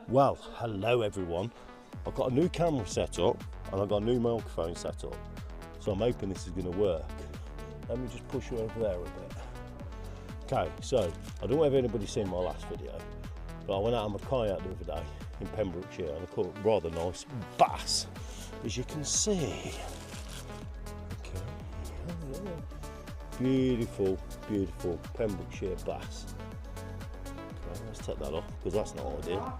Well, hello everyone. I've got a new camera set up and I've got a new microphone set up, so I'm hoping this is going to work. Let me just push you over there a bit. Okay, so I don't know if anybody's seen my last video, but I went out on my kayak the other day in Pembrokeshire and I caught a rather nice bass, as you can see. Okay, beautiful, beautiful Pembrokeshire bass. Let's take that off because that's not ideal.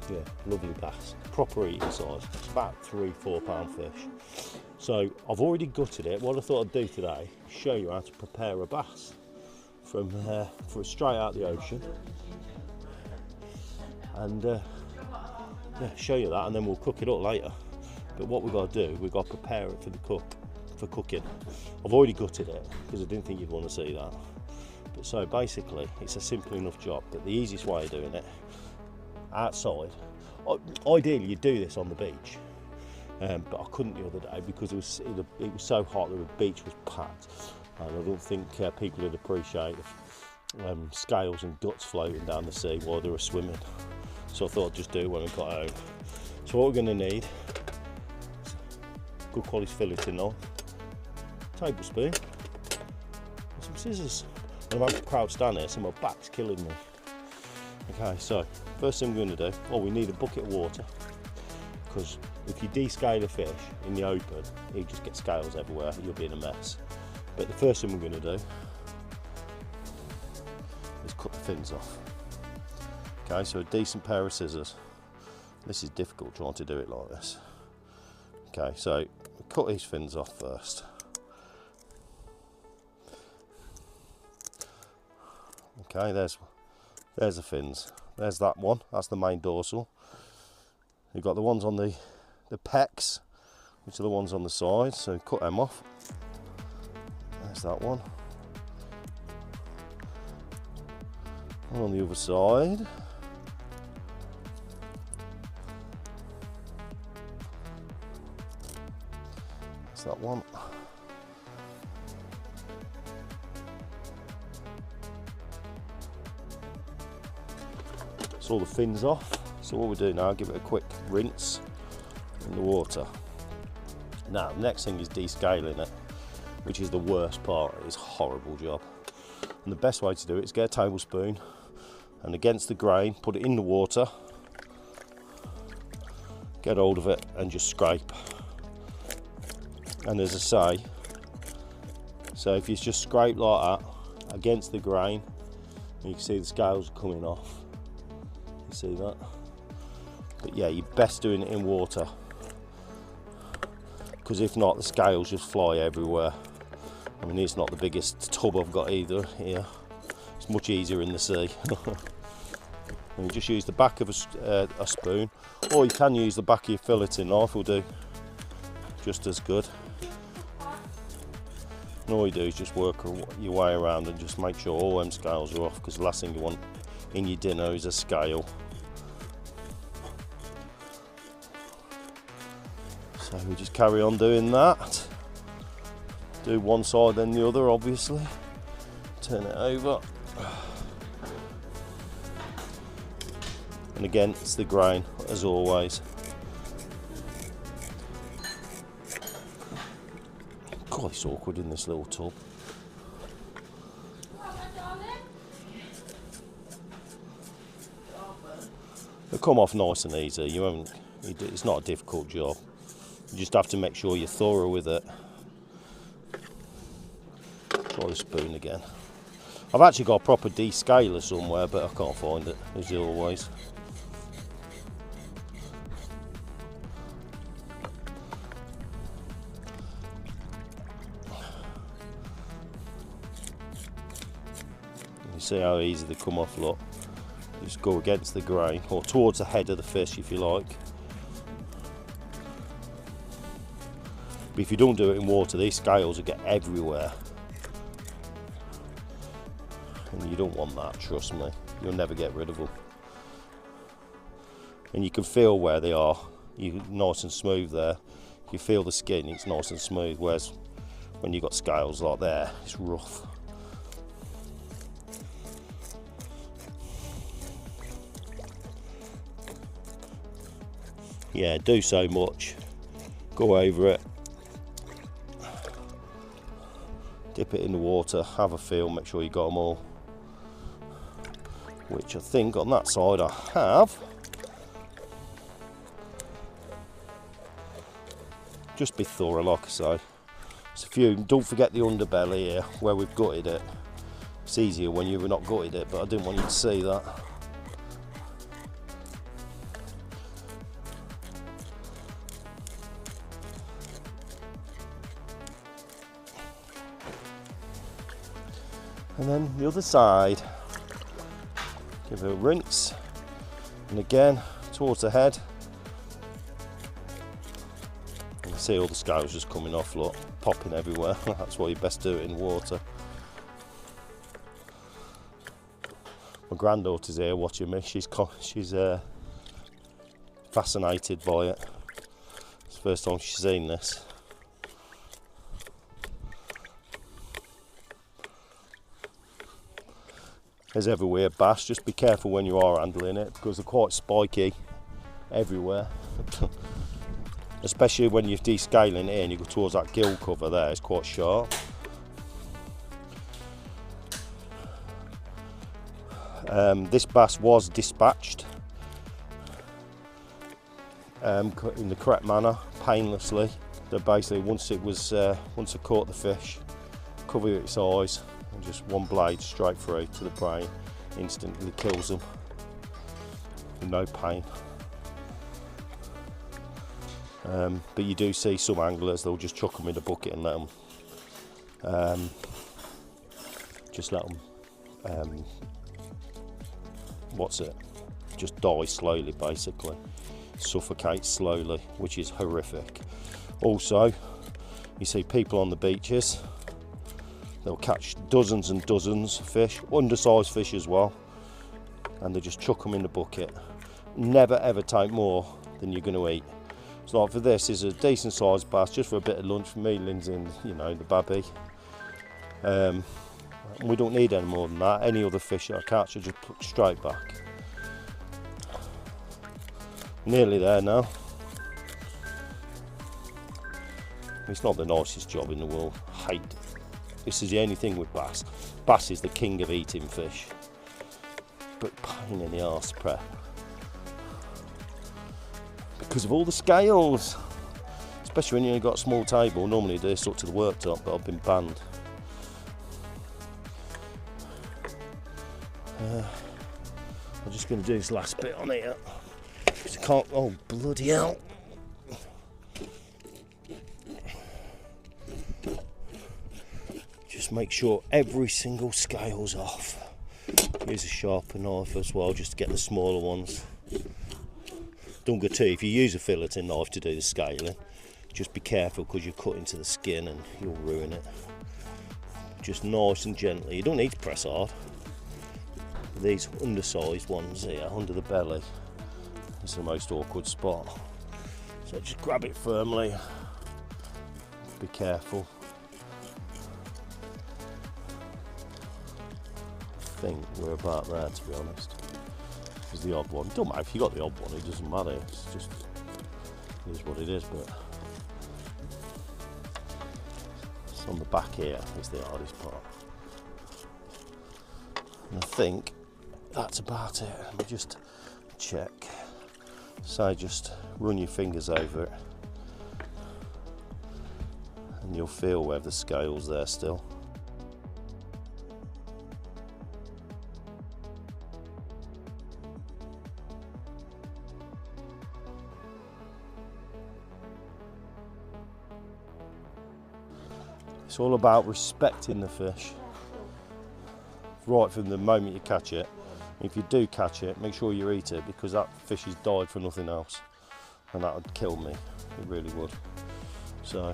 Yeah, lovely bass, proper eating size. It's about 3-4 pound fish. So I've already gutted it. What I thought I'd do today is show you how to prepare a bass from straight out the ocean, and yeah, show you that, and then we'll cook it up later. But what we've got to do, we've got to prepare it for cooking. I've already gutted it because I didn't think you'd want to see that. So basically it's a simple enough job, but the easiest way of doing it outside, ideally you do this on the beach, but I couldn't the other day because it was so hot that the beach was packed, and I don't think people would appreciate scales and guts floating down the sea while they were swimming. So I thought I'd just do it when I got home. So what we're going to need is a good quality filleting knife, tablespoon, and some scissors. I'm having to crouch down here, so my back's killing me. Okay, so first thing we're going to do, we need a bucket of water, because if you descale a fish in the open, you just get scales everywhere, you'll be in a mess. But the first thing we're going to do is cut the fins off. Okay, so a decent pair of scissors. This is difficult trying to do it like this. Okay, so cut these fins off first. Okay, there's the fins. There's that one. That's the main dorsal. You've got the ones on the pecs, which are the ones on the side. So cut them off. There's that one. One on the other side. There's that one. All the fins off. So what we do now, give it a quick rinse in the water. Now the next thing is descaling it, which is the worst part. It's a horrible job, and the best way to do it is get a tablespoon and against the grain put it in the water, get hold of it and just scrape. And as I say, so if you just scrape like that against the grain, you can see the scales coming off. See that? But yeah, you're best doing it in water, because if not, the scales just fly everywhere. I mean, it's not the biggest tub I've got either here. It's much easier in the sea. And you just use the back of a spoon, or you can use the back of your filleting knife, will do just as good. And all you do is just work your way around and just make sure all them scales are off, because the last thing you want in your dinner is a scale. So we just carry on doing that. Do one side then the other, obviously. Turn it over. And again, it's the grain, as always. God, it's awkward in this little tub. They come off nice and easy. It's not a difficult job. You just have to make sure you're thorough with it. Try the spoon again. I've actually got a proper descaler somewhere, but I can't find it, as always. You see how easy they come off, look. Just go against the grain, or towards the head of the fish if you like. But if you don't do it in water, these scales will get everywhere. And you don't want that, trust me. You'll never get rid of them. and you can feel where they are. You nice and smooth there. You feel the skin, it's nice and smooth, whereas when you've got scales like there, it's rough. Yeah, do so much. Go over it, dip it in the water, have a feel, make sure you got them all. Which I think on that side I have. Just be thorough, like I say. It's a few. Don't forget the underbelly here where we've gutted it. It's easier when you've not gutted it, but I didn't want you to see that. And then the other side, give it a rinse, and again towards the head. You can see all the scales just coming off, look, popping everywhere. That's why you best do it in water. My granddaughter's here watching me. She's fascinated by it. It's the first time she's seen this. There's everywhere bass, just be careful when you are handling it because they're quite spiky everywhere. Especially when you're descaling it and you go towards that gill cover there, it's quite sharp. This bass was dispatched in the correct manner, painlessly. So basically once I caught the fish, cover its eyes, and just one blade straight through to the brain, instantly kills them with no pain. But you do see some anglers, they'll just chuck them in a bucket and let them just die slowly, basically suffocate slowly, which is horrific. Also, you see people on the beaches, they'll catch dozens and dozens of fish, undersized fish as well, and they just chuck them in the bucket. Never ever take more than you're going to eat. So like for this is a decent sized bass, just for a bit of lunch for me, Lindsay and the babby. We don't need any more than that. Any other fish that I catch I just put straight back. Nearly there now. It's not the nicest job in the world. Hate it. This is the only thing with bass. Bass is the king of eating fish, but pain in the arse to prep because of all the scales. Especially when you've got a small table. Normally they're stuck to the worktop, but I've been banned. I'm just going to do this last bit on here because I can't. Oh bloody hell! Just make sure every single scale's off. Use a sharper knife as well, just to get the smaller ones. Don't go too. If you use a filleting knife to do the scaling, just be careful because you're cutting to the skin and you'll ruin it. Just nice and gently. You don't need to press hard. These undersized ones here, under the belly, is the most awkward spot. So just grab it firmly. Be careful. I think we're about there, to be honest. Is the odd one. Don't matter if you got the odd one, it doesn't matter. It's just, it is what it is. But it's on the back here is the hardest part. And I think that's about it. Let me just check. So just run your fingers over it, and you'll feel where the scale's there still. It's all about respecting the fish right from the moment you catch it. If you do catch it, make sure you eat it, because that fish has died for nothing else, and that would kill me. It really would. So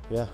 yeah.